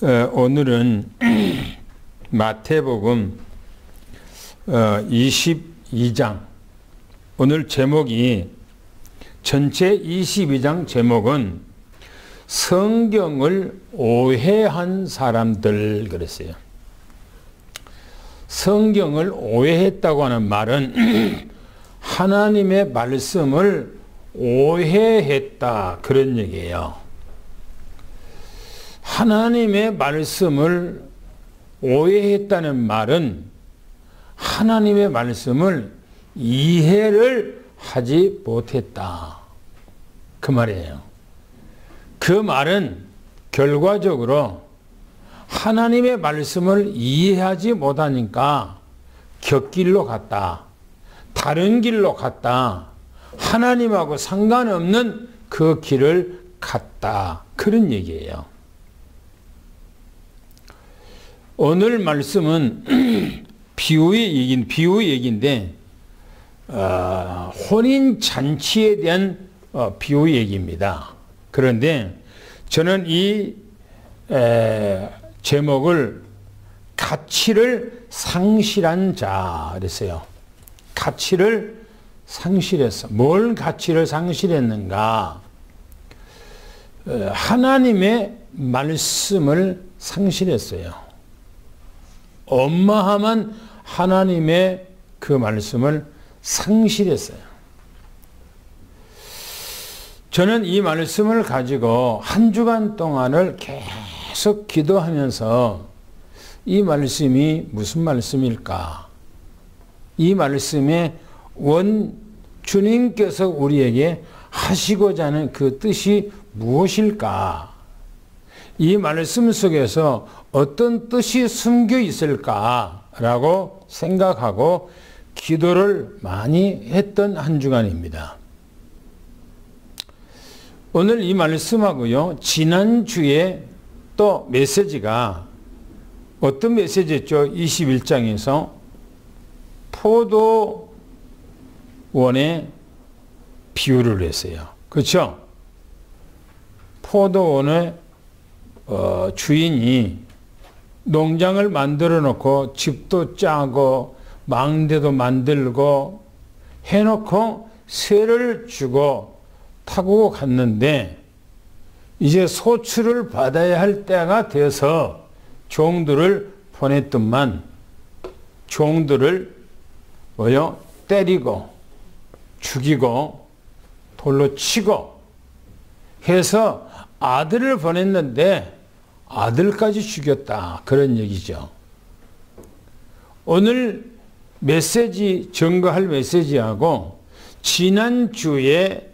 오늘은 마태복음 22장, 오늘 제목이, 전체 22장 제목은 성경을 오해한 사람들 그랬어요. 성경을 오해했다고 하는 말은 하나님의 말씀을 오해했다, 그런 얘기예요. 하나님의 말씀을 오해했다는 말은 하나님의 말씀을 이해를 하지 못했다, 그 말이에요. 그 말은 결과적으로 하나님의 말씀을 이해하지 못하니까 곁길로 갔다, 다른 길로 갔다, 하나님하고 상관없는 그 길을 갔다, 그런 얘기예요. 오늘 말씀은 비유 얘기인데, 혼인 잔치에 대한 비유 얘기입니다. 그런데 저는 이 제목을 가치를 상실한 자 그랬어요. 가치를 상실했어. 뭘 가치를 상실했는가? 하나님의 말씀을 상실했어요. 어마어마한 하나님의 그 말씀을 상실했어요. 저는 이 말씀을 가지고 한 주간 동안을 계속 기도하면서 이 말씀이 무슨 말씀일까? 이 말씀의 주님께서 우리에게 하시고자 하는 그 뜻이 무엇일까? 이 말씀 속에서 어떤 뜻이 숨겨 있을까라고 생각하고 기도를 많이 했던 한 주간입니다. 오늘 이 말씀하고요, 지난주에 또 메시지가 어떤 메시지였죠? 21장에서 포도원의 비유를 했어요. 그렇죠? 포도원의 주인이 농장을 만들어 놓고 집도 짜고 망대도 만들고 해놓고 세를 주고 타고 갔는데, 이제 소출을 받아야 할 때가 돼서 종들을 보냈더만 종들을 때리고 죽이고 돌로 치고 해서 아들을 보냈는데 아들까지 죽였다, 그런 얘기죠. 오늘 메시지, 증거할 메시지하고 지난주에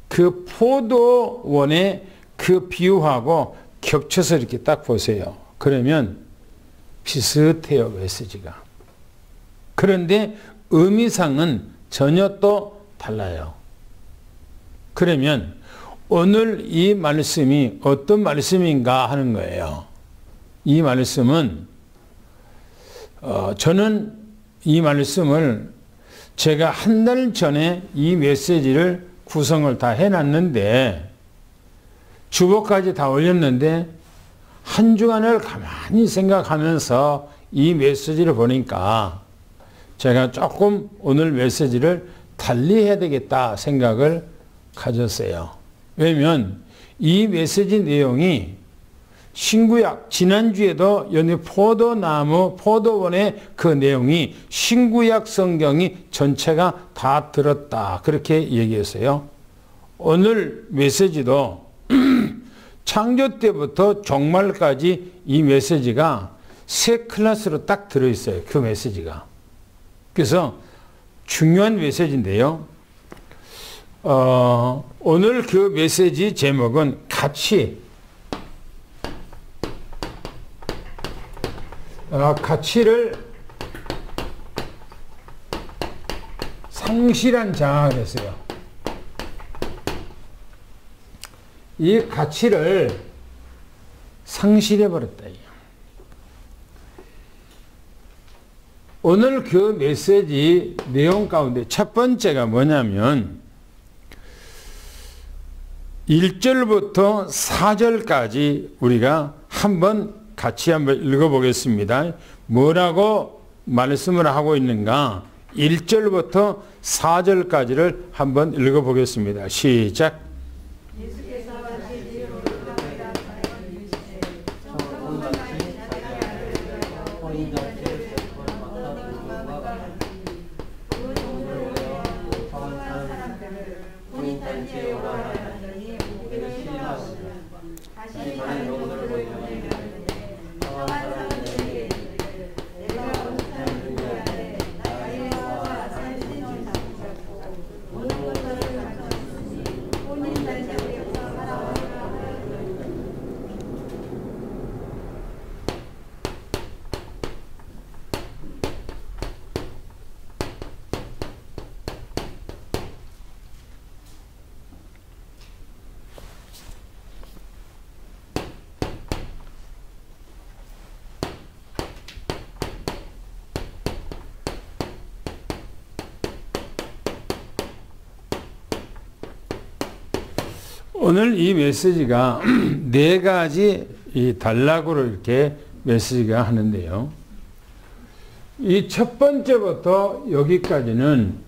그 포도원의 그 비유하고 겹쳐서 이렇게 딱 보세요. 그러면 비슷해요, 메시지가. 그런데 의미상은 전혀 또 달라요. 그러면 오늘 이 말씀이 어떤 말씀인가 하는 거예요. 이 말씀은 저는 이 말씀을 제가 한 달 전에 이 메시지를 구성을 다 해놨는데, 주보까지 다 올렸는데 한 주간을 가만히 생각하면서 이 메시지를 보니까 제가 조금 오늘 메시지를 달리 해야 되겠다 생각을 가졌어요. 왜냐면 이 메시지 내용이 신구약, 지난주에도 여기 포도원의 그 내용이 신구약 성경이 전체가 다 들었다, 그렇게 얘기했어요. 오늘 메시지도 창조 때부터 종말까지 이 메시지가 세 클래스로 딱 들어있어요, 그 메시지가. 그래서 중요한 메시지인데요. 오늘 그 메시지 제목은 가치를 상실한 자 그랬어요. 이 가치를 상실해버렸다. 오늘 그 메시지 내용 가운데 첫 번째가 뭐냐면 1절부터 4절까지 우리가 한번 같이 한번 읽어보겠습니다. 뭐라고 말씀을 하고 있는가? 1절부터 4절까지를 한번 읽어보겠습니다. 시작. 오늘 이 메시지가 네 가지 이 단락으로 이렇게 메시지가 하는데요. 이 첫 번째부터 여기까지는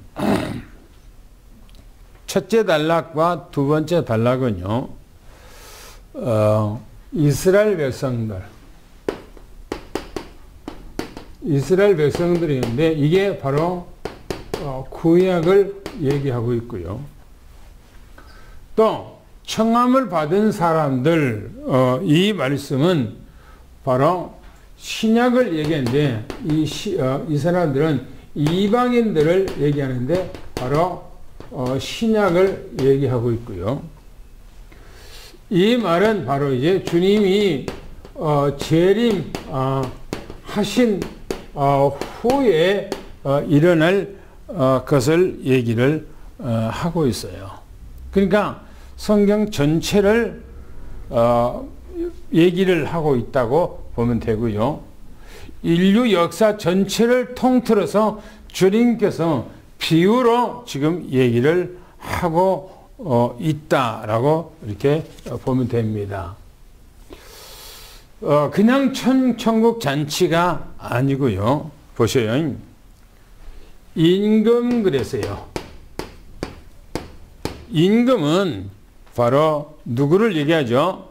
첫째 단락과 두 번째 단락은요, 이스라엘 백성들인데 이게 바로 구약을 얘기하고 있고요. 또 청함을 받은 사람들, 이 말씀은 바로 신약을 얘기하는데 이 사람들은 이방인들을 얘기하는데 바로 신약을 얘기하고 있고요. 이 말은 바로 이제 주님이 재림 하신 후에 일어날 것을 얘기를 하고 있어요. 그러니까 성경 전체를 얘기를 하고 있다고 보면 되고요. 인류 역사 전체를 통틀어서 주님께서 비유로 지금 얘기를 하고 있다라고 이렇게 보면 됩니다. 그냥 천국 잔치가 아니고요. 보세요. 임금 그랬어요. 임금은 바로 누구를 얘기하죠?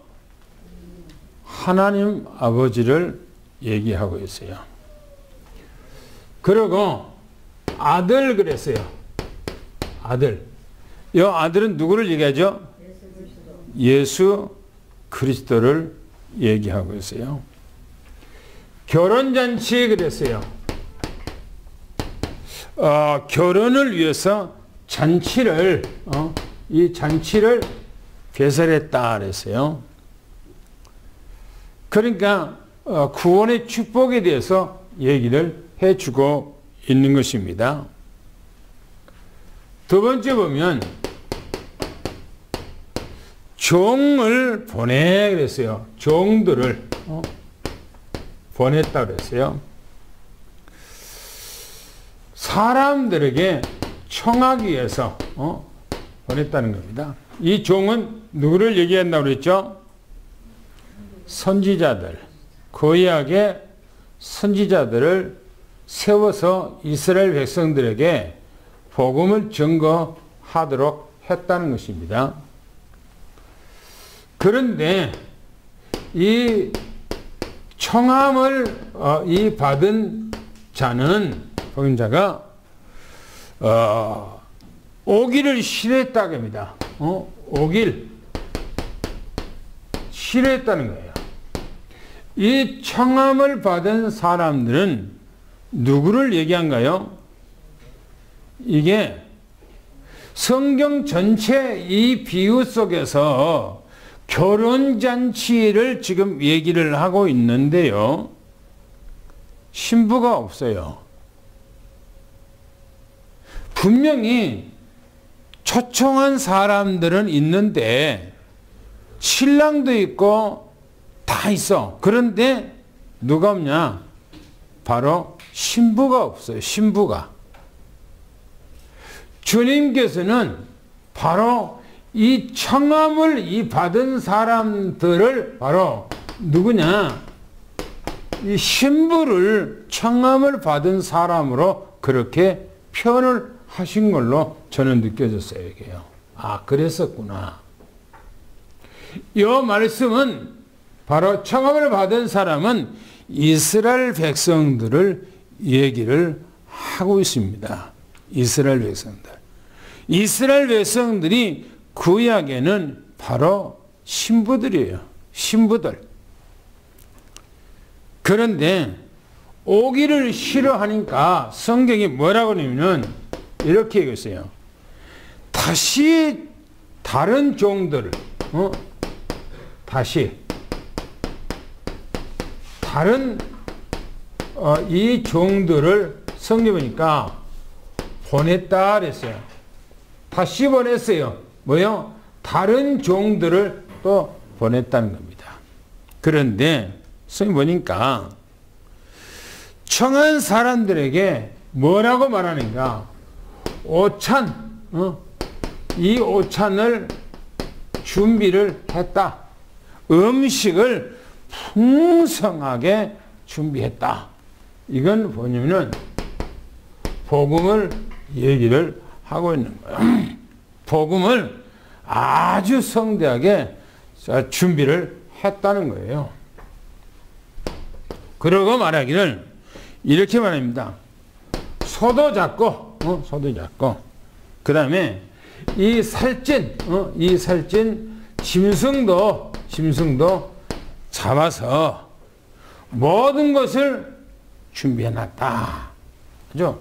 하나님 아버지를 얘기하고 있어요. 그리고 아들 그랬어요. 아들. 이 아들은 누구를 얘기하죠? 예수 그리스도를 얘기하고 있어요. 결혼잔치 그랬어요. 결혼을 위해서 잔치를 이 잔치를 개설했다 그랬어요. 그러니까 구원의 축복에 대해서 얘기를 해주고 있는 것입니다. 두 번째 보면 종을 보내 그랬어요. 종들을 보냈다 그랬어요. 사람들에게 청하기 위해서 보냈다는 겁니다. 이 종은 누구를 얘기한다고 그랬죠? 선지자들, 구약의 선지자들을 세워서 이스라엘 백성들에게 복음을 증거하도록 했다는 것입니다. 그런데 이 청함을 이 받은 자는 복음자가 오기를 싫어했다고 합니다. 오길 싫어했다는 거예요. 이 청함을 받은 사람들은 누구를 얘기한가요? 이게 성경 전체 이 비유 속에서 결혼잔치를 지금 얘기를 하고 있는데요. 신부가 없어요. 분명히 초청한 사람들은 있는데 신랑도 있고 다 있어. 그런데 누가 없냐? 바로 신부가 없어요. 신부가. 주님께서는 바로 이 청함을 이 받은 사람들을 바로 누구냐? 이 신부를 청함을 받은 사람으로 그렇게 표현을 하신 걸로 저는 느껴졌어요. 이게요. 아, 그랬었구나. 이 말씀은 바로 청함을 받은 사람은 이스라엘 백성들을 얘기를 하고 있습니다. 이스라엘 백성들. 이스라엘 백성들이 구약에는 바로 신부들이에요. 신부들. 그런데 오기를 싫어하니까 성경이 뭐라고 하냐면 이렇게 얘기했어요. 다시 다른 종들을 다시 다른 이 종들을 성경 보니까 보냈다 그랬어요. 다시 보냈어요. 뭐요? 다른 종들을 또 보냈다는 겁니다. 그런데 성경 보니까 청한 사람들에게 뭐라고 말하는가? 오찬, 이 오찬을 준비를 했다. 음식을 풍성하게 준비했다. 이건 뭐냐면은 복음을 얘기를 하고 있는 거예요. 복음을 아주 성대하게 준비를 했다는 거예요. 그러고 말하기를 이렇게 말합니다. 소도 잡고, 그 다음에 이 살찐 짐승도 잡아서 모든 것을 준비해놨다. 아주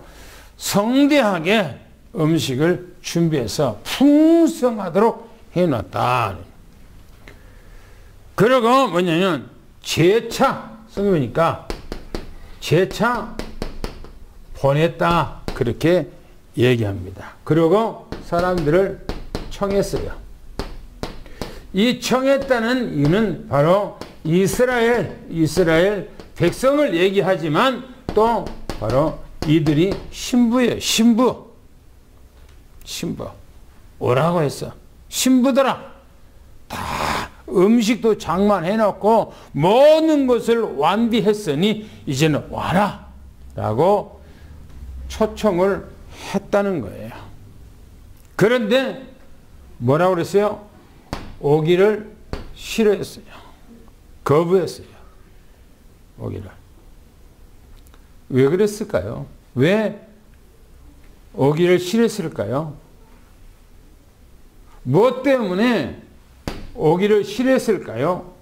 성대하게 음식을 준비해서 풍성하도록 해놨다. 그리고 뭐냐면 제차 성경이니까 제차 보냈다 그렇게 얘기합니다. 그리고 사람들을 청했어요. 이 청했다는 이유는 바로 이스라엘 백성을 얘기하지만 또 바로 이들이 신부예요. 신부 오라고 했어. 신부들아 다 음식도 장만해놓고 모든 것을 완비했으니 이제는 와라 라고 초청을 했다는 거예요. 그런데 뭐라고 그랬어요? 오기를 싫어했어요. 거부했어요. 오기를. 왜 그랬을까요? 왜 오기를 싫어했을까요? 무엇 때문에 오기를 싫어했을까요?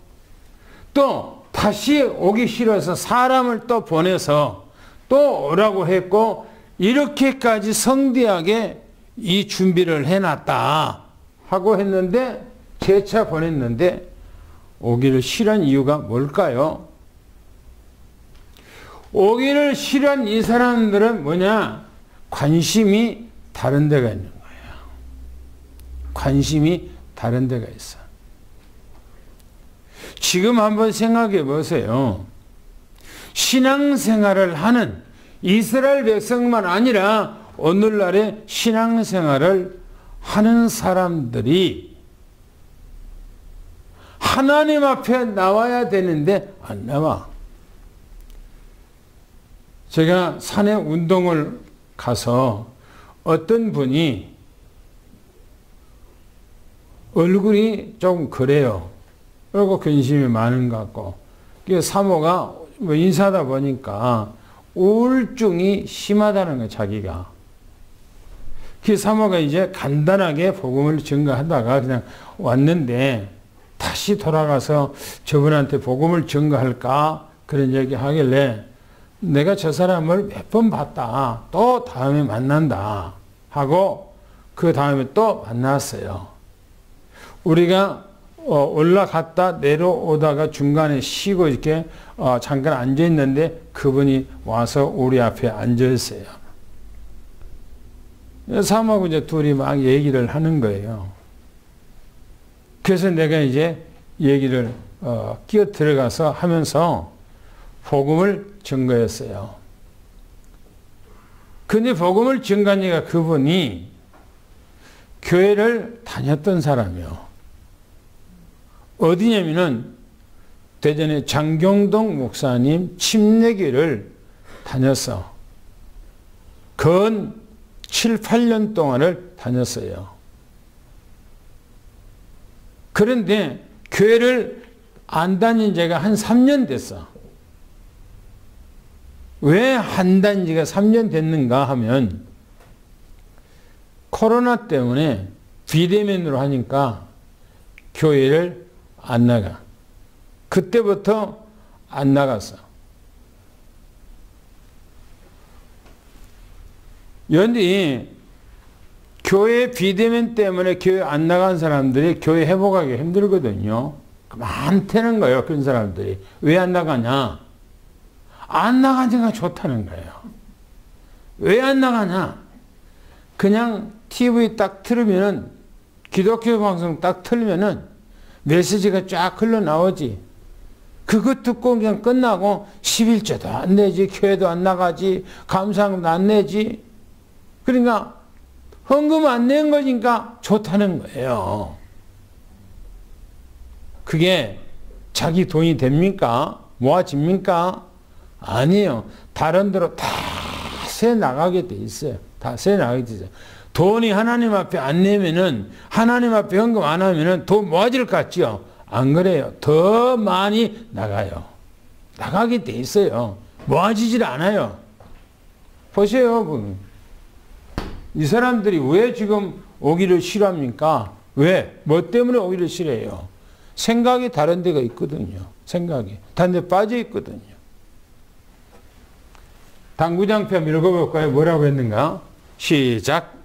또 다시 오기 싫어서 사람을 또 보내서 또 오라고 했고 이렇게까지 성대하게 이 준비를 해놨다 하고 했는데 재차 보냈는데 오기를 싫어한 이유가 뭘까요? 오기를 싫어한 이 사람들은 뭐냐? 관심이 다른 데가 있는 거예요. 관심이 다른 데가 있어. 지금 한번 생각해 보세요. 신앙생활을 하는 이스라엘 백성만 아니라 오늘날의 신앙생활을 하는 사람들이 하나님 앞에 나와야 되는데 안 나와. 제가 산에 운동을 가서 어떤 분이 얼굴이 좀 그래요. 그리고 근심이 많은 것 같고. 사모가 뭐 인사하다 보니까 우울증이 심하다는 거예요, 자기가. 그 사모가 이제 간단하게 복음을 증거하다가 그냥 왔는데 다시 돌아가서 저분한테 복음을 증거할까? 그런 얘기 하길래 내가 저 사람을 몇 번 봤다. 또 다음에 만난다. 하고 그 다음에 또 만났어요. 우리가 올라갔다 내려오다가 중간에 쉬고 이렇게 잠깐 앉아 있는데 그분이 와서 우리 앞에 앉아 있어요. 사모하고 이제 둘이 막 얘기를 하는 거예요. 그래서 내가 이제 얘기를 끼어 들어가서 하면서 복음을 증거했어요. 근데 복음을 증거하니까 그분이 교회를 다녔던 사람이요. 어디냐면은 대전의 장경동 목사님 침례교를 다녔어. 근 7, 8년 동안을 다녔어요. 그런데 교회를 안 다닌 지가 한 3년 됐어. 왜 안 다닌 지가 3년 됐는가 하면 코로나 때문에 비대면으로 하니까 교회를 안 나가. 그때부터 안 나갔어. 연디 교회 비대면 때문에 교회 안 나간 사람들이 교회 회복하기 힘들거든요. 많다는 거예요. 그런 사람들이. 왜 안 나가냐? 안 나가니까 좋다는 거예요. 왜 안 나가냐? 그냥 TV 딱 틀으면은, 기독교 방송 딱 틀면은 메시지가 쫙 흘러나오지. 그거 듣고 그냥 끝나고 11조도 안 내지, 교회도 안 나가지, 감사함도 안 내지. 그러니까 헌금 안 낸 거니까 좋다는 거예요. 그게 자기 돈이 됩니까? 모아집니까? 아니에요. 다른 데로 다 새 나가게 돼 있어요. 다 새 나가게 돼 있어요. 돈이 하나님 앞에 안 내면은, 하나님 앞에 헌금 안 하면은 돈 모아질 것 같죠? 안 그래요. 더 많이 나가요. 나가게 돼 있어요. 모아지질 않아요. 보세요. 이 사람들이 왜 지금 오기를 싫어합니까? 왜? 뭐 때문에 오기를 싫어해요? 생각이 다른 데가 있거든요. 생각이. 다른 데 빠져 있거든요. 당구장표 한번 읽어볼까요? 뭐라고 했는가? 시작.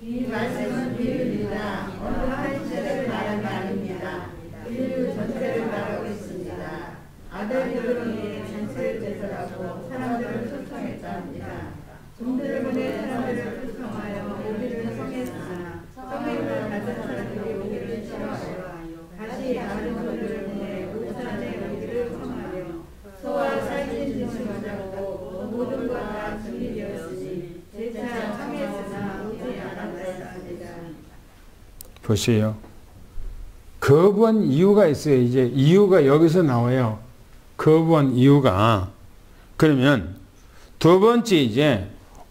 이 말씀은 비유입니다. 어느 한 세대를 말한 게 아닙니다. 인류 전체를 말하고 있습니다. 아들 여론이 전체를 제설하고 사람들을 초청했다 합니다. 종들을 보내 사람들을 초청하여 오기를 성했으나 성행을 가진 사람들이 오기를 싫어하여 다시 다른 종들을 보내 오산에 오기를 청하여 소와 살찐 짐승을 잡고 모든 것 다 준비되었으니 제차 청했으나 오지 않았다 했습니다. 보세요. 거부한 이유가 있어요. 이제 이유가 여기서 나와요. 거부한 이유가. 그러면 두 번째 이제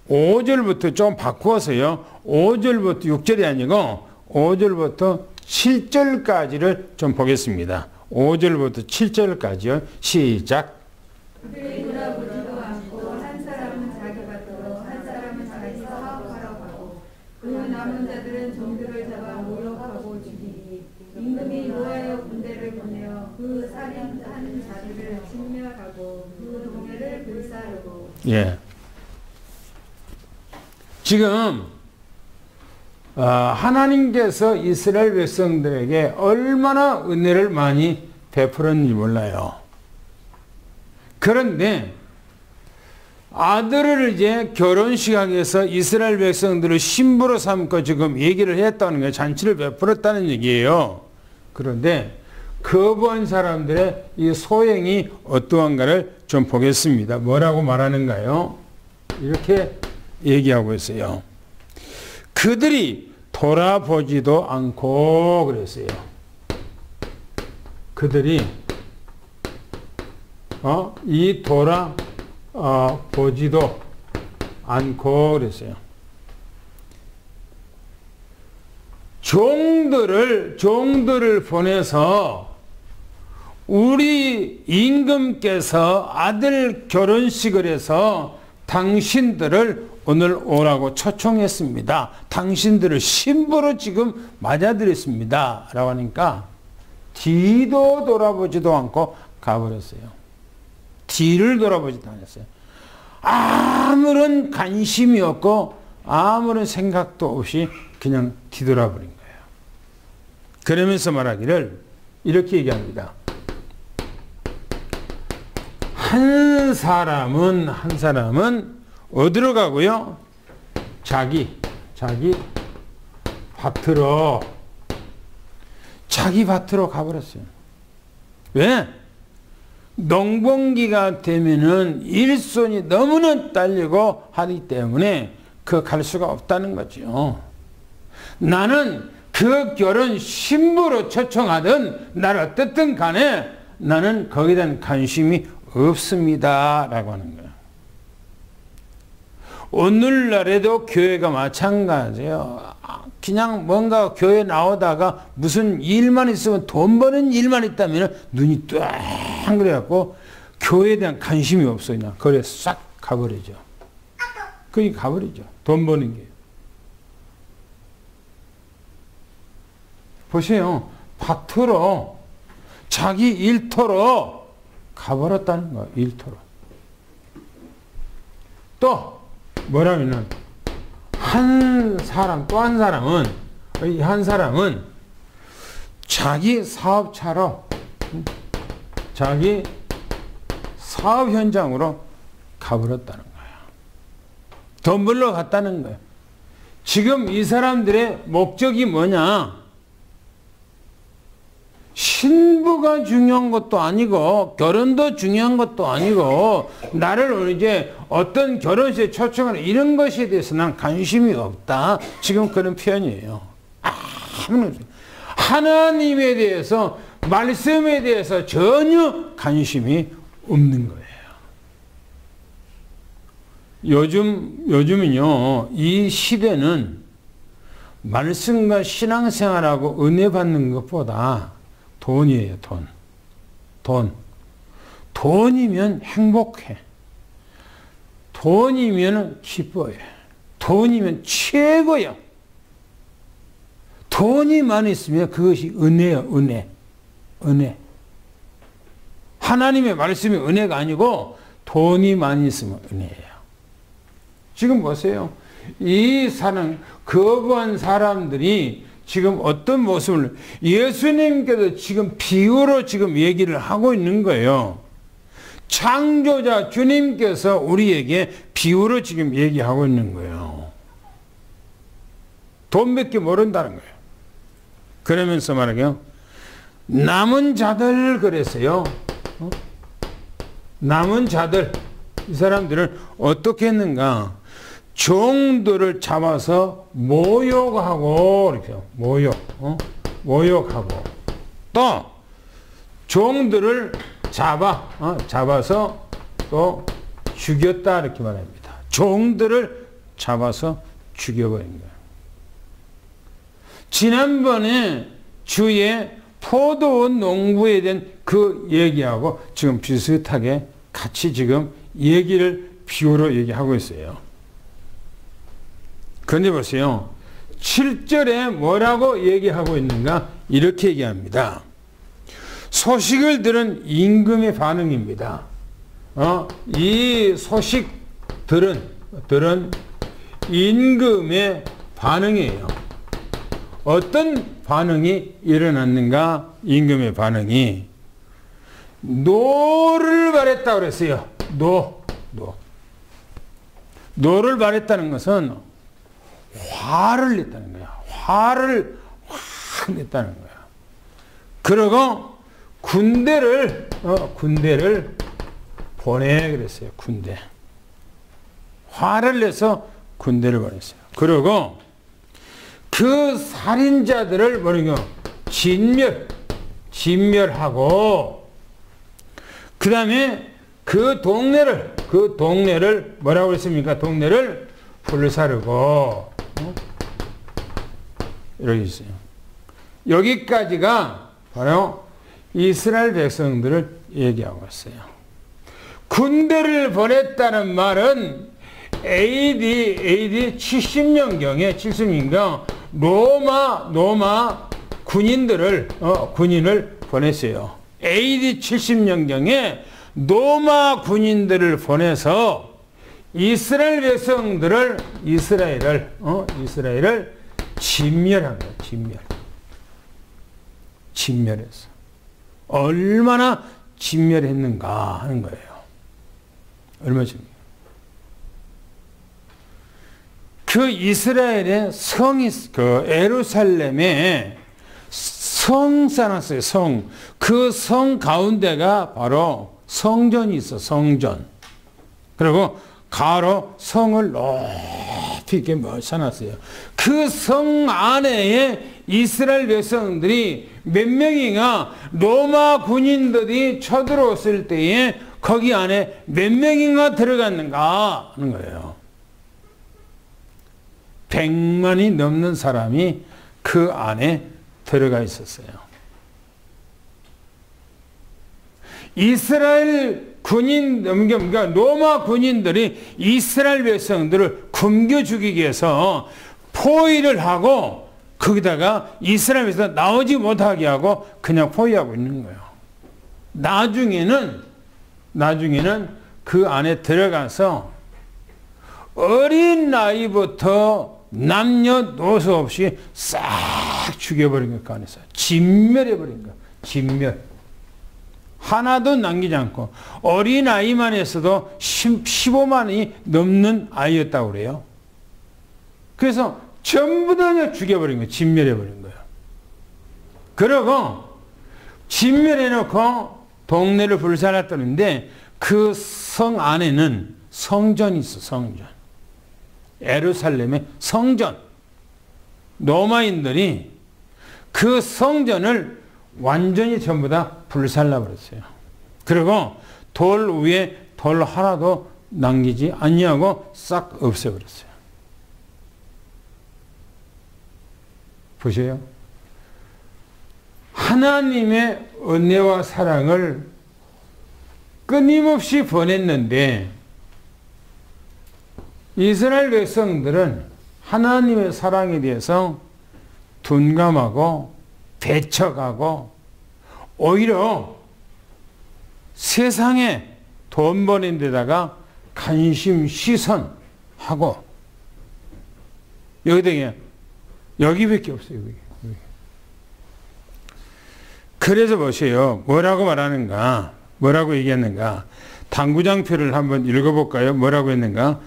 5절부터 좀 바꾸어서요. 5절부터 6절이 아니고 5절부터 7절까지를 좀 보겠습니다. 5절부터 7절까지요. 시작. 그들이 돌아보지도 않고 한 사람은 자기 밭으로 한 사람은 자기 사업하러 가고 그 남은 자들은 종들을 잡아 모욕하고 죽이니 임금이 노하여 군대를 보내어 그 살인한 자들을 진멸하고 그 동네를 불사르고. 예. 지금 하나님께서 이스라엘 백성들에게 얼마나 은혜를 많이 베풀었는지 몰라요. 그런데 아들을 이제 결혼식장에서 이스라엘 백성들을 신부로 삼고 지금 얘기를 했다는 거예요. 잔치를 베풀었다는 얘기예요. 그런데 거부한 사람들의 이 소행이 어떠한가를 좀 보겠습니다. 뭐라고 말하는가요? 이렇게 얘기하고 있어요. 그들이 돌아보지도 않고 그랬어요. 그들이 보지도 않고 그랬어요. 종들을 보내서 우리 임금께서 아들 결혼식을 해서 당신들을 오늘 오라고 초청했습니다. 당신들을 신부로 지금 맞아들였습니다. 라고 하니까 뒤도 돌아보지도 않고 가버렸어요. 뒤를 돌아보지도 않았어요. 아무런 관심이 없고 아무런 생각도 없이 그냥 뒤돌아버린 거예요. 그러면서 말하기를 이렇게 얘기합니다. 한 사람은 어디로 가고요? 자기 밭으로 가버렸어요. 왜? 농번기가 되면은 일손이 너무나 딸리고 하기 때문에 갈 수가 없다는 거죠. 나는 그 결혼 신부로 초청하든 날 어떻든 간에 나는 거기에 대한 관심이 없습니다. 라고 하는 거예요. 오늘날에도 교회가 마찬가지예요. 그냥 뭔가 교회 나오다가 무슨 일만 있으면, 돈 버는 일만 있다면 눈이 ጧ 그래갖고 교회에 대한 관심이 없어요. 그냥 거기에 싹 가버리죠. 거기 가버리죠. 돈 버는 게. 보세요. 밭으로, 자기 일터로 가버렸다는 거예요. 일터로. 또 뭐라면은 한 사람, 또 한 사람은, 이 한 사람은 자기 사업차로, 자기 사업 현장으로 가버렸다는 거예요. 돈 벌러 갔다는 거예요. 지금 이 사람들의 목적이 뭐냐? 신부가 중요한 것도 아니고 결혼도 중요한 것도 아니고 나를 이제 어떤 결혼식에 초청하는 이런 것에 대해서 난 관심이 없다. 지금 그런 표현이에요. 하나님에 대해서, 말씀에 대해서 전혀 관심이 없는 거예요. 요즘은요, 이 시대는 말씀과 신앙생활하고 은혜 받는 것보다 돈이에요, 돈. 돈이면 행복해. 돈이면 기뻐요. 돈이면 최고요. 돈이 많이 있으면 그것이 은혜요, 은혜. 하나님의 말씀이 은혜가 아니고 돈이 많이 있으면 은혜예요. 지금 보세요. 이 사람, 거부한 사람들이 지금 어떤 모습을, 예수님께서 지금 비유로 지금 얘기를 하고 있는 거예요. 창조자 주님께서 우리에게 비유로 지금 얘기하고 있는 거예요. 돈밖에 모른다는 거예요. 그러면서 말하게요. 남은 자들 그랬어요. 남은 자들, 이 사람들은 어떻게 했는가? 종들을 잡아서 모욕하고, 이렇게 모욕하고, 또 종들을 잡아서 또 죽였다, 이렇게 말합니다. 종들을 잡아서 죽여버린 거예요. 지난번에 주의 포도원 농부에 대한 그 얘기하고 지금 비슷하게 같이 지금 얘기를 비유로 얘기하고 있어요. 그런데 보세요. 7절에 뭐라고 얘기하고 있는가? 이렇게 얘기합니다. 소식을 들은 임금의 반응입니다. 이 소식들은 임금의 반응이에요. 어떤 반응이 일어났는가? 임금의 반응이 노를 발했다고 그랬어요. 노를 발했다는 것은 화를 냈다는 거야. 화를 확 냈다는 거야. 그리고 군대를 보내 그랬어요. 군대. 화를 내서 군대를 보냈어요. 그리고 그 살인자들을 진멸하고, 그 다음에 그 동네를 뭐라고 했습니까? 동네를 불사르고, 이렇게 있어요. 여기까지가 바로 이스라엘 백성들을 얘기하고 있어요. 군대를 보냈다는 말은 AD 70년경 로마 군인을 보냈어요. AD 70년경에 로마 군인들을 보내서 이스라엘 백성들을 이스라엘을 진멸한 거예요. 진멸했어. 얼마나 진멸했는가 하는 거예요. 얼마나 진멸. 그 이스라엘의 성이, 그 에루살렘에 성 쌓았어요. 성. 그 성 가운데가 바로 성전이 있어. 성전. 그리고 가로 성을 높이 이렇게 쌓아놨어요. 그 성 안에 이스라엘 백성들이 몇 명이가 로마 군인들이 쳐들어왔을 때에 거기 안에 몇 명인가 들어갔는가 하는 거예요. 100만이 넘는 사람이 그 안에 들어가 있었어요. 이스라엘 군인, 그러니까 로마 군인들이 이스라엘 백성들을 굶겨 죽이기 위해서 포위를 하고 거기다가 이스라엘에서 나오지 못하게 하고 그냥 포위하고 있는 거예요. 나중에는 그 안에 들어가서 어린 나이부터 남녀노소 없이 싹 죽여버린 것, 그 안에서 진멸해버린 거, 진멸. 하나도 남기지 않고 어린아이만 해서도 15만이 넘는 아이였다고 그래요. 그래서 전부 다 죽여버린 거예요. 진멸해버린 거예요. 그러고 진멸해놓고 동네를 불살랐다는데 그 성 안에는 성전이 있어. 성전. 예루살렘의 성전. 로마인들이 그 성전을 완전히 전부 다 불살라버렸어요. 그리고 돌 위에 돌 하나도 남기지 아니하고 싹 없애버렸어요. 보세요. 하나님의 은혜와 사랑을 끊임없이 보냈는데 이스라엘 백성들은 하나님의 사랑에 대해서 둔감하고 배척하고 오히려 세상에 돈 버는 데다가 관심 시선하고 여기밖에 없어요. 여기. 그래서 보세요. 뭐라고 말하는가? 뭐라고 얘기했는가? 당구장표를 한번 읽어볼까요? 뭐라고 했는가?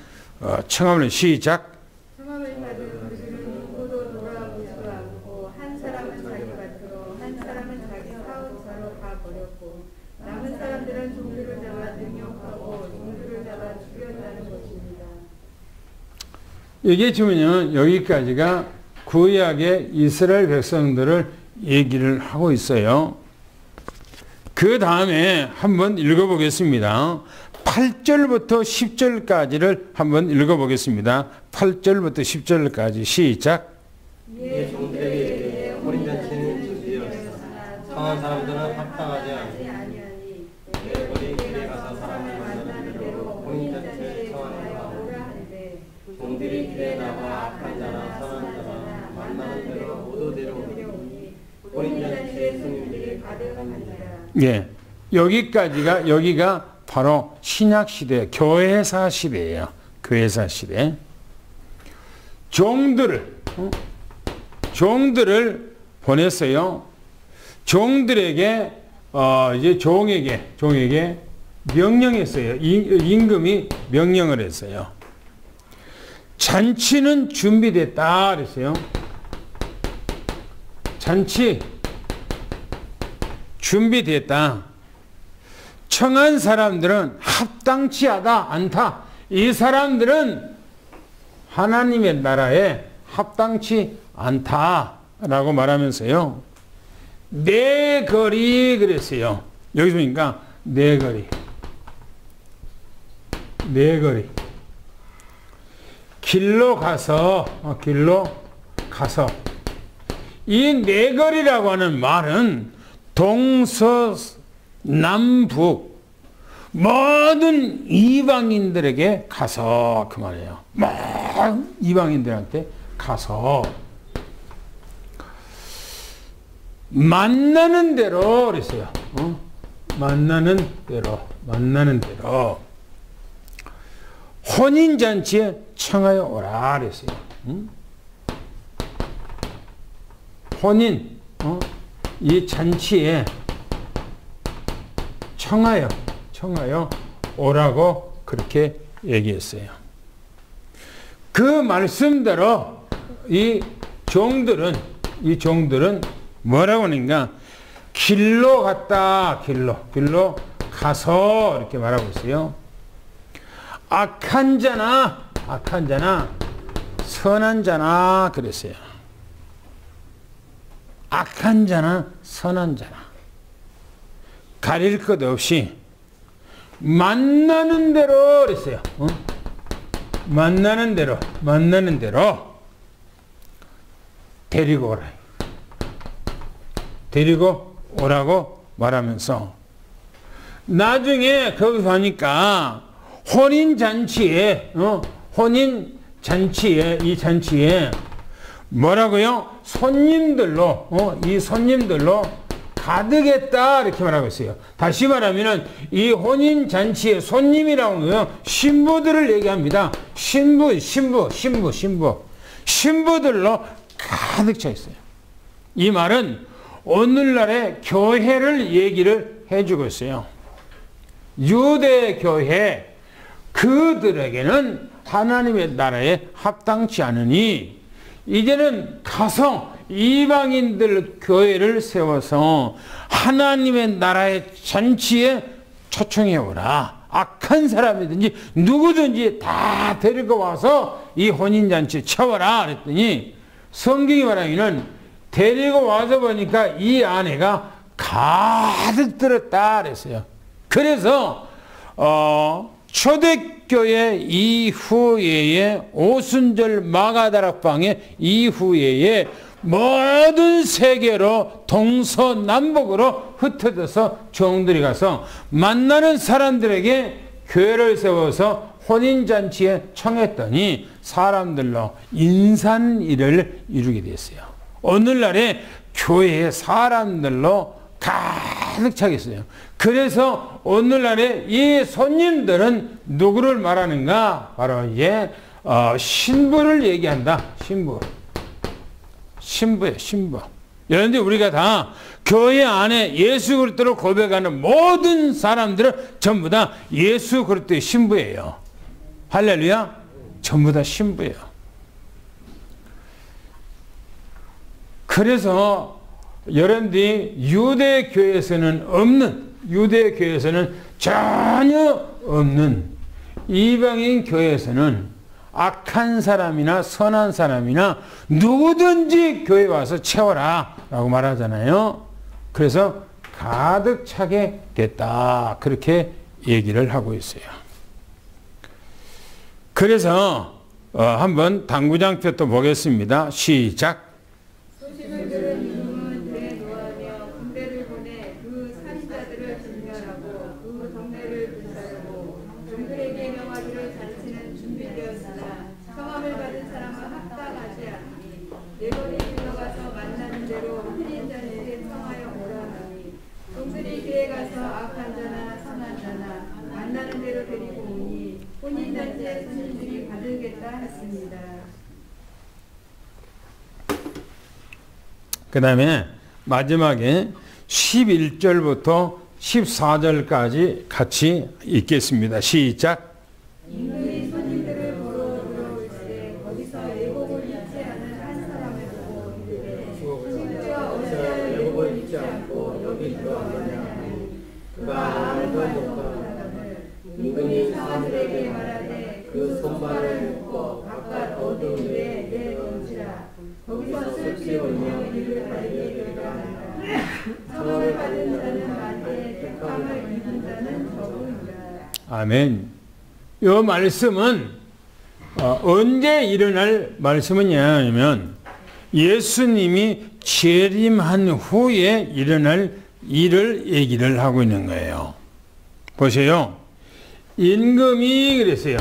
청하면 시작. 성함을 받은 그들은 누구도 돌아보지도 않고 한 사람은 자기 밭으로 한 사람은 자기 사업처로 가버렸고 남은 사람들은 종들을 잡아 능욕하고 종들을 잡아 죽였다는 것입니다. 이게 지금요 여기까지가 구약의 이스라엘 백성들을 얘기를 하고 있어요. 그 다음에 한번 읽어보겠습니다. 8절부터 10절까지를 한번 읽어보겠습니다. 8절부터 10절까지 시작. 이 종들에게 혼인잔치는 주지였으나 성한 사람들은 합당하지 아니하니 너희 길에 가서 사람을 만나는 대로 혼인잔치를 청하노라. 종들이 길에 나와 악한 자나 선한 자나 만나는 대로 모두 데려오니 혼인잔치의 손님들이 가득하니라. 예, 여기가 바로 신약시대, 교회사 시대예요. 교회사 시대. 종들을 보냈어요. 종들에게, 이제 종에게 명령했어요. 임금이 명령을 했어요. 잔치는 준비됐다 그랬어요. 잔치 준비됐다. 청한 사람들은 합당치 않다. 이 사람들은 하나님의 나라에 합당치 않다라고 말하면서요. 네 거리 그랬어요. 여기서 보니까 네 거리. 길로 가서 이 네 거리라고 하는 말은 동서남북 모든 이방인들에게 가서 그 말이에요. 모든 이방인들한테 가서 만나는 대로 그랬어요. 만나는 대로 혼인잔치에 청하여 오라 그랬어요. 혼인 이 잔치에 청하여 오라고 그렇게 얘기했어요. 그 말씀대로 이 종들은 뭐라고 하는가? 길로 갔다. 길로 가서 이렇게 말하고 있어요. 악한 자나 선한 자나 그랬어요. 악한 자나 선한 자나 가릴 것 없이 만나는 대로 그랬어요. 만나는 대로 데리고 오라. 데리고 오라고 말하면서 나중에 거기 가니까 혼인잔치에 이 잔치에 뭐라고요? 이 손님들로 가득했다 이렇게 말하고 있어요. 다시 말하면은 이 혼인잔치의 손님이라고 하면 신부들을 얘기합니다. 신부들로 가득 차 있어요. 이 말은 오늘날의 교회를 얘기를 해주고 있어요. 유대 교회 그들에게는 하나님의 나라에 합당치 않으니 이제는 가서 이방인들 교회를 세워서 하나님의 나라의 잔치에 초청해 오라. 악한 사람이든지 누구든지 다 데리고 와서 이 혼인잔치에 채워라 그랬더니 성경이 말하기는 데리고 와서 보니까 이 아내가 가득 들었다 그랬어요. 그래서 초대교회 이후에 오순절 마가다락방의 이후에 모든 세계로 동서남북으로 흩어져서 종들이 가서 만나는 사람들에게 교회를 세워서 혼인잔치에 청했더니 사람들로 인산일을 이루게 됐어요. 오늘날의 교회에 사람들로 가득 차겠어요. 그래서 오늘날의 이 손님들은 누구를 말하는가? 바로 이제 신부를 얘기한다. 신부예요. 여러분들 우리가 다 교회 안에 예수 그리스도를 고백하는 모든 사람들은 전부 다 예수 그리스도의 신부예요. 할렐루야. 전부 다 신부예요. 그래서 여러분들이 유대교회에서는 전혀 없는 이방인 교회에서는 악한 사람이나 선한 사람이나 누구든지 교회 와서 채워라 라고 말하잖아요. 그래서 가득 차게 됐다 그렇게 얘기를 하고 있어요. 그래서 한번 당구장표 또 보겠습니다. 시작. 소식을 들은 이놈은 들에 노하며 군대를 보내 그 살인자들을 진멸하고 그 동네를 불사르고 종들에게 명하기를 잔치는 준비되었으나 성함을 받은 사람은 합당하지 않으니 내거리 들어가서 만나는 대로 혼인잔치에 청하여 오라 하니 종들이 그에 가서 악한 자나 선한 자나 만나는 대로 데리고 오니 혼인잔치에 손님들이 가득했다 했습니다. 그 다음에 마지막에 11절부터 14절까지 같이 읽겠습니다. 시작. 임금이 손님들을 보러 들어올 때 거기서 예복을 입지 않은 한 사람을 보고 이르되 심지어 어찌하여 예복을 입지 않고 여기 들어왔느냐니 그가 아무 말도 못하거늘 임금이 사람들에게 말하되 그 손발을 묶고 바깥 어두운데 내놓으시라. 거기서 슬피 울며 이를 달리게 되리라 하니라. 성함을 받은 자는 많되 택함을 입은 자는 적으리라. 아멘. 이 말씀은 언제 일어날 말씀이냐면 예수님이 재림한 후에 일어날 일을 얘기를 하고 있는 거예요. 보세요. 임금이 그랬어요.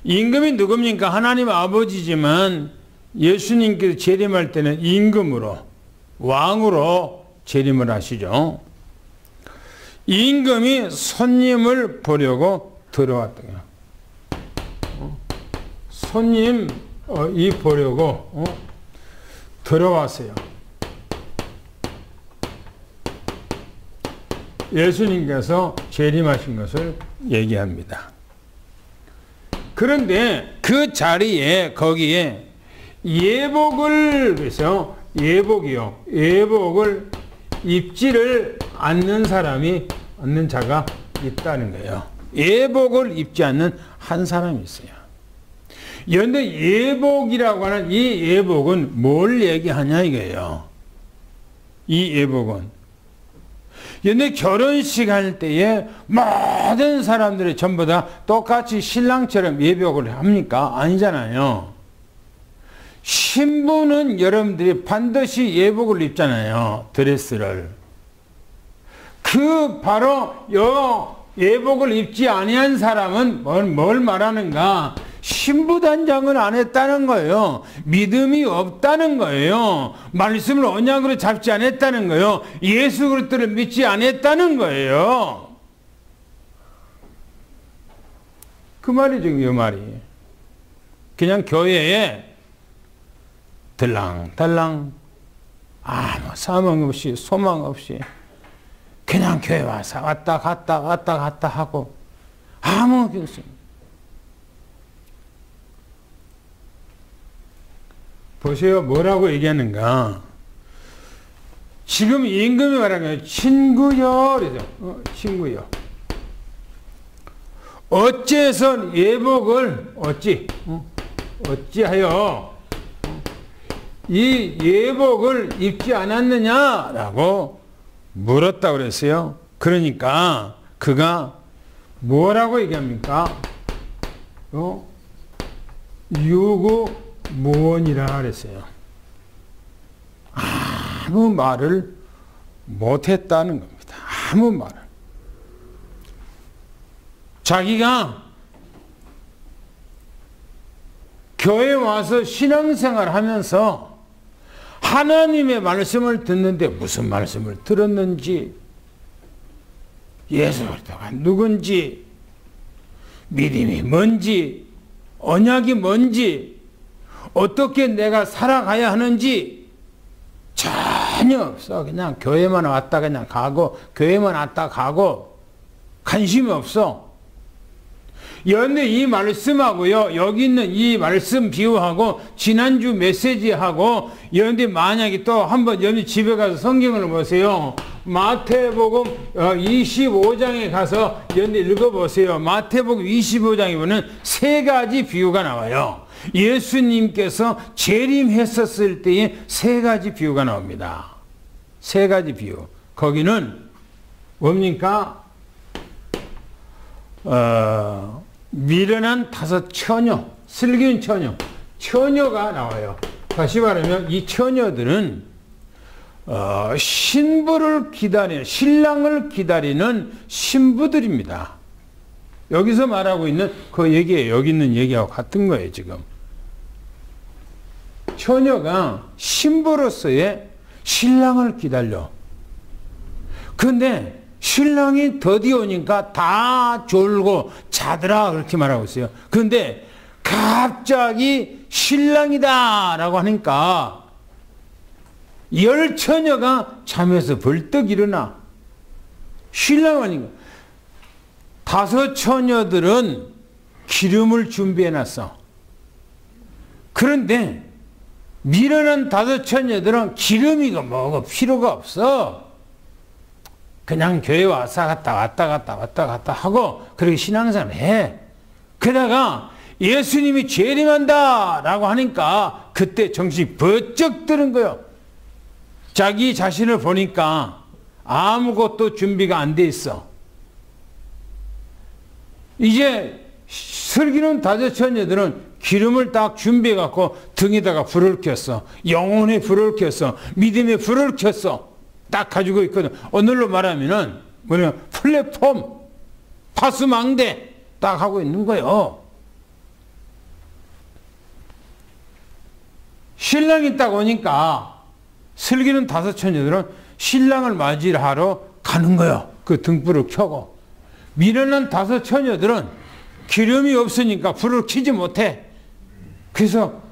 임금이 누굽니까? 하나님 아버지지만 예수님께서 재림할 때는 임금으로 왕으로 재림을 하시죠. 임금이 손님을 보려고 들어왔던 거예요. 손님 보려고 들어왔어요. 예수님께서 재림하신 것을 얘기합니다. 그런데 그 자리에 거기에 예복을 입지를 않는 자가 있다는 거예요. 예복을 입지 않는 한 사람이 있어요. 그런데 예복이라고 하는 이 예복은 뭘 얘기하냐 이거예요. 이 예복은. 그런데 결혼식 할 때에 모든 사람들이 전부 다 똑같이 신랑처럼 예복을 합니까? 아니잖아요. 신부는 여러분들이 반드시 예복을 입잖아요. 드레스를. 그 바로 예복을 입지 아니한 사람은 뭘 말하는가? 신부단장을 안 했다는 거예요. 믿음이 없다는 거예요. 말씀을 언약으로 잡지 않았다는 거예요. 예수 그리스도를 믿지 않았다는 거예요. 그 말이죠, 이 말이. 그냥 교회에 들랑달랑 아무 사명 없이 소망 없이 그냥 교회 와서 왔다 갔다 하고 아무 게 없습니다. 보세요. 뭐라고 얘기하는가. 지금 임금이 말하는 거예요. 친구여. 그러죠. 친구여. 어째서 예복을 어찌하여 이 예복을 입지 않았느냐라고 물었다고 그랬어요. 그러니까 그가 뭐라고 얘기합니까? 유구무원이라 그랬어요. 아무 말을 못했다는 겁니다. 아무 말을. 자기가 교회 와서 신앙생활 하면서 하나님의 말씀을 듣는데 무슨 말씀을 들었는지, 예수 그리스도가 누군지, 믿음이 뭔지, 언약이 뭔지, 어떻게 내가 살아가야 하는지 전혀 없어. 그냥 교회만 왔다 그냥 가고, 교회만 왔다 가고 관심이 없어. 그런데 이 말씀하고요, 여기 있는 이 말씀 비유하고 지난주 메시지하고, 그런데 만약에 또 한번 여러분 집에 가서 성경을 보세요. 마태복음 25장에 가서 여러분 읽어보세요. 마태복음 25장에 보면 세 가지 비유가 나와요. 예수님께서 재림했었을 때에 세 가지 비유가 나옵니다. 세 가지 비유. 거기는 뭡니까? 미련한 5 처녀, 슬기운 처녀가 나와요. 다시 말하면 이 처녀들은 신부를 기다리는, 신랑을 기다리는 신부들입니다. 여기서 말하고 있는 그 얘기예요. 여기 있는 얘기하고 같은 거예요, 지금. 처녀가 신부로서의 신랑을 기다려. 근데 신랑이 더디 오니까 다 졸고 자더라 그렇게 말하고 있어요. 그런데 갑자기 신랑이다 라고 하니까 10 처녀가 잠에서 벌떡 일어나. 신랑 아닌가. 5 처녀들은 기름을 준비해 놨어. 그런데 미련한 5 처녀들은 기름이 뭐고 필요가 없어. 그냥 교회 왔다 갔다 하고 그렇게 신앙생활을 해. 그러다가 예수님이 재림한다 라고 하니까 그때 정신이 번쩍 드는 거예요. 자기 자신을 보니까 아무것도 준비가 안 돼 있어. 이제 슬기는 5 처녀들은 기름을 딱 준비해 갖고 등에다가 불을 켰어. 영혼의 불을 켰어. 믿음의 불을 켰어. 딱 가지고 있거든. 오늘로 말하면은 뭐냐면 플랫폼, 파수망대 딱 하고 있는 거예요. 신랑이 딱 오니까 슬기는 5 처녀들은 신랑을 맞이하러 가는 거예요. 그 등불을 켜고. 미련한 5 처녀들은 기름이 없으니까 불을 켜지 못해. 그래서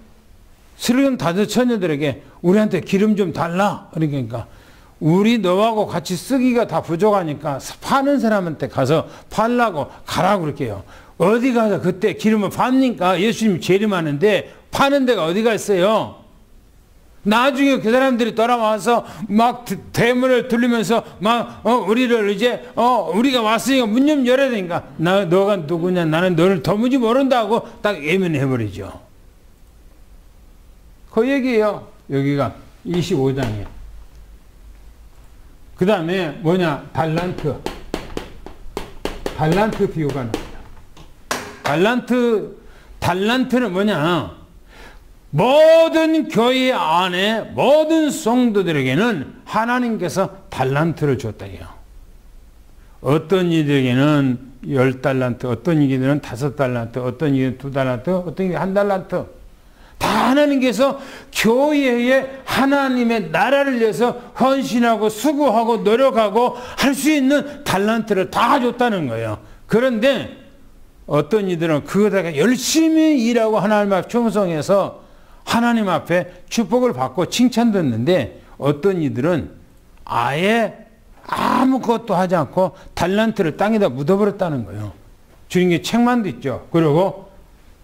슬기는 5 처녀들에게 우리한테 기름 좀 달라. 그러니까 우리 너하고 같이 쓰기가 다 부족하니까 파는 사람한테 가서 팔라고 가라고 그럴게요. 어디 가서 그때 기름을 팝니까? 예수님 재림하는데 파는 데가 어디가 있어요? 나중에 그 사람들이 돌아와서 막 대문을 들리면서 막 우리를 이제 우리가 왔으니까 문 좀 열어야 되니까 너가 누구냐, 나는 너를 도무지 모른다고 딱 예면해 버리죠. 그 얘기예요. 여기가 25장에. 그 다음에 뭐냐, 달란트 비유가 나옵니다. 달란트는 뭐냐, 모든 교회 안에 모든 성도들에게는 하나님께서 달란트를 줬다요. 어떤 이들에게는 10달란트, 어떤 이들은 5달란트, 어떤 이들은 2달란트, 어떤 이들은 1달란트. 다 하나님께서 교회에 하나님의 나라를 위해서 헌신하고 수고하고 노력하고 할 수 있는 달란트를 다 줬다는 거예요. 그런데 어떤 이들은 그거다가 열심히 일하고 하나님 앞에 충성해서 하나님 앞에 축복을 받고 칭찬듣는데, 어떤 이들은 아예 아무것도 하지 않고 달란트를 땅에다 묻어버렸다는 거예요. 주님께 책망도 있죠. 그리고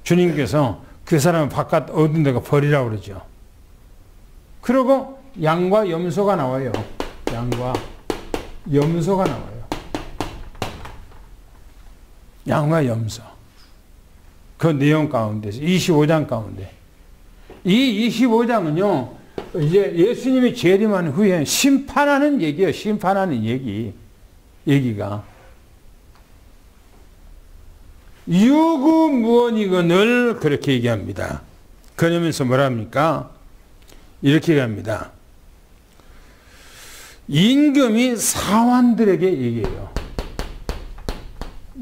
주님께서 그 사람을 바깥 어두운 데가 버리라고 그러죠. 그리고 양과 염소가 나와요. 양과 염소가 나와요. 양과 염소. 그 내용 가운데서 25장 가운데. 이 25장은요, 이제 예수님이 재림한 후에 심판하는 얘기예요. 심판하는 얘기가. 유구무원이건을 그렇게 얘기합니다. 그러면서 뭐라 합니까? 이렇게 얘기합니다. 임금이 사환들에게 얘기해요.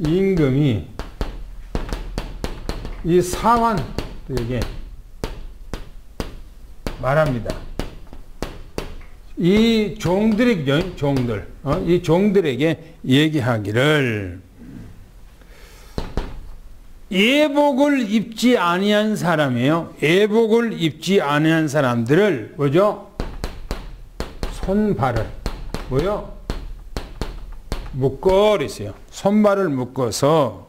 임금이 이 사환들에게 말합니다. 이 종들에게, 이 종들에게 얘기하기를, 예복을 입지 아니한 사람이에요. 예복을 입지 아니한 사람들을 뭐죠? 손발을 뭐요? 묶어 그랬어요. 손발을 묶어서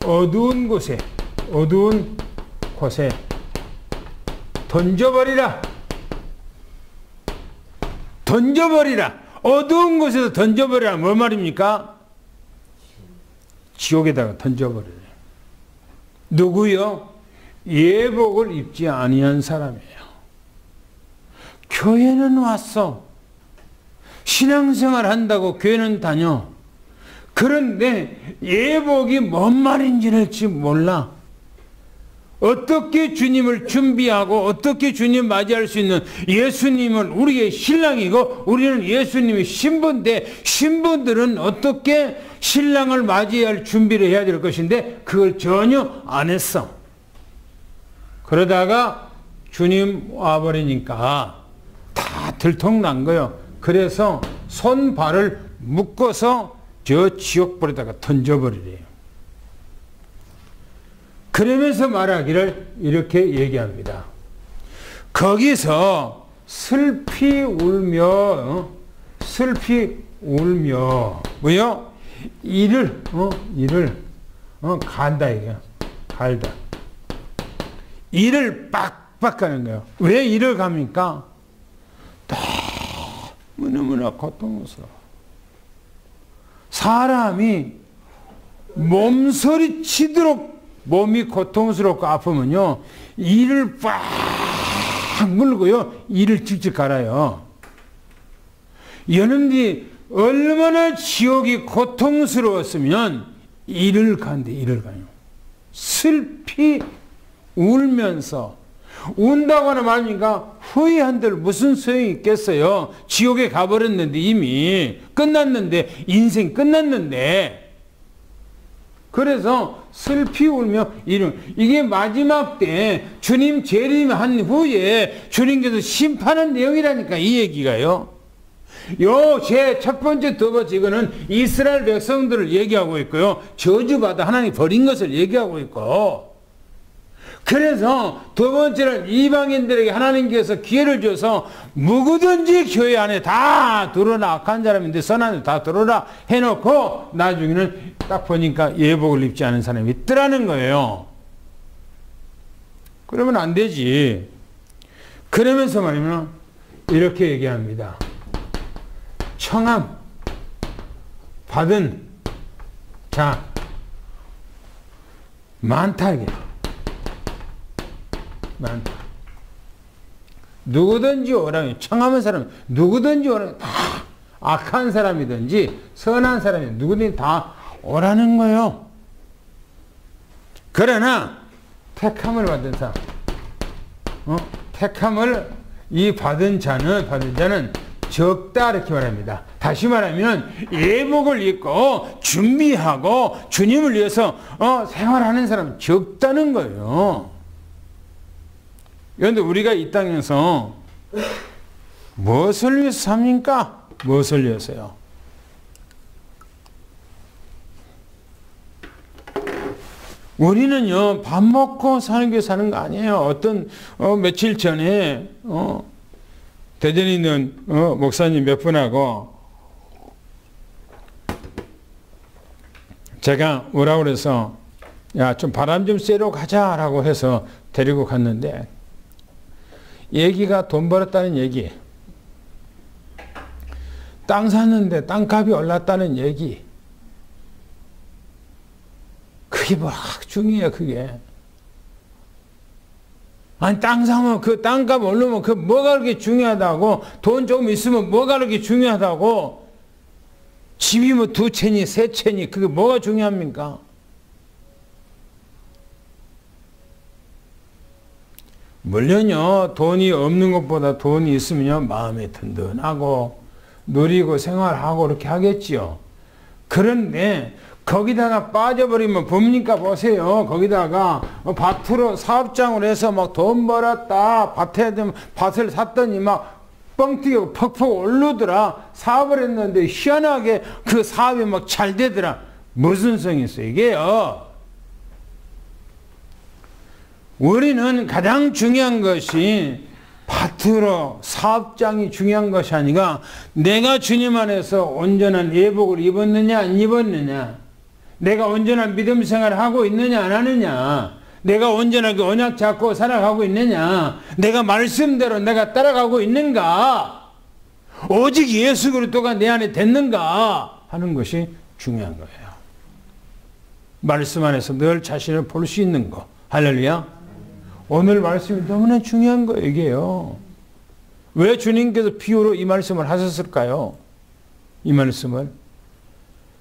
어두운 곳에 던져버리라. 어두운 곳에서 던져버리라. 뭐 말입니까? 지옥에다가 던져버리라. 누구요? 예복을 입지 아니한 사람이에요. 교회는 왔어. 신앙생활 한다고 교회는 다녀. 그런데 예복이 뭔 말인지를 몰라. 어떻게 주님을 준비하고 어떻게 주님 맞이할 수 있는, 예수님은 우리의 신랑이고 우리는 예수님의 신부인데, 신부들은 어떻게 신랑을 맞이할 준비를 해야 될 것인데 그걸 전혀 안 했어. 그러다가 주님 와버리니까 다 들통난 거예요. 그래서 손발을 묶어서 저 지옥불에다가 던져버리래요. 그러면서 말하기를 이렇게 얘기합니다. 거기서 슬피 울며 뭐요? 이를 간다 이게. 갈다. 이를 빡빡 가는 거예요. 왜 이를 갑니까? 너무나 고통스러워. 사람이 몸서리 치도록 몸이 고통스럽고 아프면요, 이를 빡 물고요, 이를 직접 갈아요. 여러분들이 얼마나 지옥이 고통스러웠으면 이를 간대, 이를 가요. 슬피 울면서. 운다거나 말니까 후회한들 무슨 소용이 있겠어요. 지옥에 가버렸는데, 이미 끝났는데, 인생 끝났는데. 그래서 슬피 울며 이게 마지막 때 주님 재림한 후에 주님께서 심판한 내용이라니까, 이 얘기가요. 제 첫 번째, 두 번째 이거는 이스라엘 백성들을 얘기하고 있고요, 저주받아 하나님 버린 것을 얘기하고 있고, 그래서 두 번째는 이방인들에게 하나님께서 기회를 줘서 누구든지 교회 안에 다 들어오라, 악한 사람인데 선한 데 다 들어오라 해놓고 나중에는 딱 보니까 예복을 입지 않은 사람이 있더라는 거예요. 그러면 안 되지. 그러면서 말이면 이렇게 얘기합니다. 청함 받은 자 많다 이게. 많다. 누구든지 오라면 청함한 사람 누구든지 오라면 다 악한 사람이든지 선한 사람이 누구든지 다 오라는 거예요. 그러나 택함을 받은 사람, 택함을 이 받은 자는 적다 이렇게 말합니다. 다시 말하면 예복을 입고 준비하고 주님을 위해서 생활하는 사람은 적다는 거예요. 그런데 우리가 이 땅에서 무엇을 위해서 삽니까? 무엇을 위해서요? 우리는요, 밥 먹고 사는 게 사는 거 아니에요. 어떤, 며칠 전에, 대전에 있는, 목사님 몇 분하고, 제가 오라고 그래서, 야, 좀 바람 좀 쐬러 가자라고 해서 데리고 갔는데, 얘기가 돈 벌었다는 얘기, 땅 샀는데 땅값이 올랐다는 얘기, 그게 뭐 중요해요, 그게. 아니, 땅 사면 그 땅값 오르면 그 뭐가 그렇게 중요하다고, 돈 조금 있으면 뭐가 그렇게 중요하다고, 집이 뭐 2채니, 3채니, 그게 뭐가 중요합니까? 물론요, 돈이 없는 것보다 돈이 있으면요, 마음이 든든하고, 누리고 생활하고 그렇게 하겠지요. 그런데, 거기다가 빠져버리면 뭡니까? 보세요. 거기다가 밭으로 사업장을 해서 막 돈 벌었다. 밭을 샀더니 막 뻥튀기고 퍽퍽 오르더라. 사업을 했는데 희한하게 그 사업이 막 잘 되더라. 무슨 성이 있어 이게요? 우리는 가장 중요한 것이 밭으로 사업장이 중요한 것이 아니라 내가 주님 안에서 온전한 예복을 입었느냐 안 입었느냐, 내가 온전한 믿음 생활을 하고 있느냐 안 하느냐, 내가 온전하게 언약 잡고 살아가고 있느냐, 내가 말씀대로 내가 따라가고 있는가, 오직 예수 그리스도가 내 안에 됐는가 하는 것이 중요한 거예요. 말씀 안에서 늘 자신을 볼 수 있는 거. 할렐루야. 오늘 말씀이 너무나 중요한 거예요, 이게요. 왜 주님께서 비유로 이 말씀을 하셨을까요? 이 말씀을.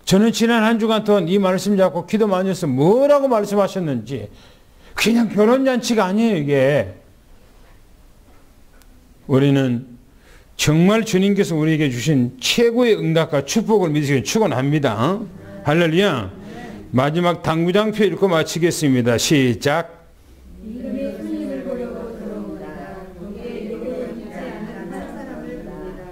저는 지난 한 주간 동안 이 말씀 잡고 기도 많이 해서 뭐라고 말씀하셨는지, 그냥 결혼잔치가 아니에요, 이게. 우리는 정말 주님께서 우리에게 주신 최고의 응답과 축복을 믿으시길 축원합니다. 할렐루야. 마지막 당구장표 읽고 마치겠습니다. 시작. 믿음의 주님을 보려고 들어오다. 거기에 예복을 입지 않은 한 사람을 봅니다.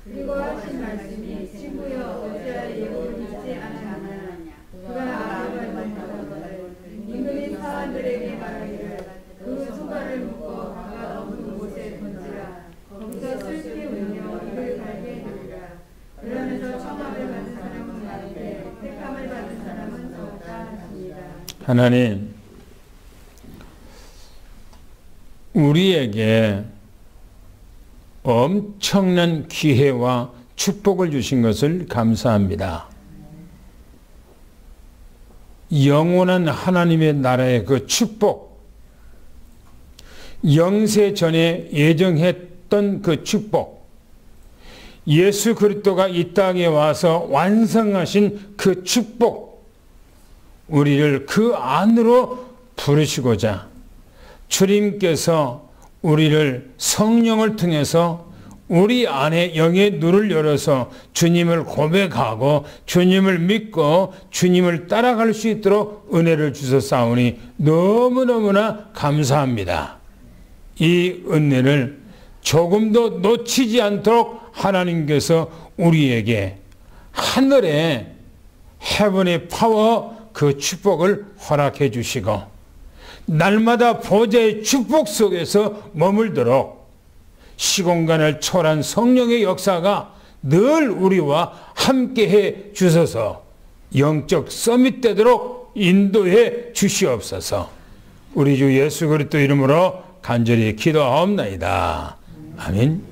그리고 하신 말씀이 친구여 어찌하여 예복을 입지 않았느냐. 그가 마음을 만져보거늘 임금이 사람들에게 말하기를 그 수발을 묶어 바가 없는 곳에 던지라. 거기서 슬피 울며 이를 갈게 되리라. 그러면서 청함을 받은 사람은 많은데 택함을 받은 사람은 적다 하십니다. 하나님, 우리에게 엄청난 기회와 축복을 주신 것을 감사합니다. 영원한 하나님의 나라의 그 축복, 영세 전에 예정했던 그 축복, 예수 그리스도가 이 땅에 와서 완성하신 그 축복, 우리를 그 안으로 부르시고자 주님께서 우리를 성령을 통해서 우리 안에 영의 눈을 열어서 주님을 고백하고 주님을 믿고 주님을 따라갈 수 있도록 은혜를 주셨사오니 너무너무나 감사합니다. 이 은혜를 조금도 놓치지 않도록 하나님께서 우리에게 하늘의 헤븐의 파워 그 축복을 허락해 주시고 날마다 보좌의 축복 속에서 머물도록 시공간을 초월한 성령의 역사가 늘 우리와 함께해 주셔서 영적 서밋 되도록 인도해 주시옵소서. 우리 주 예수 그리스도 이름으로 간절히 기도하옵나이다. 아멘.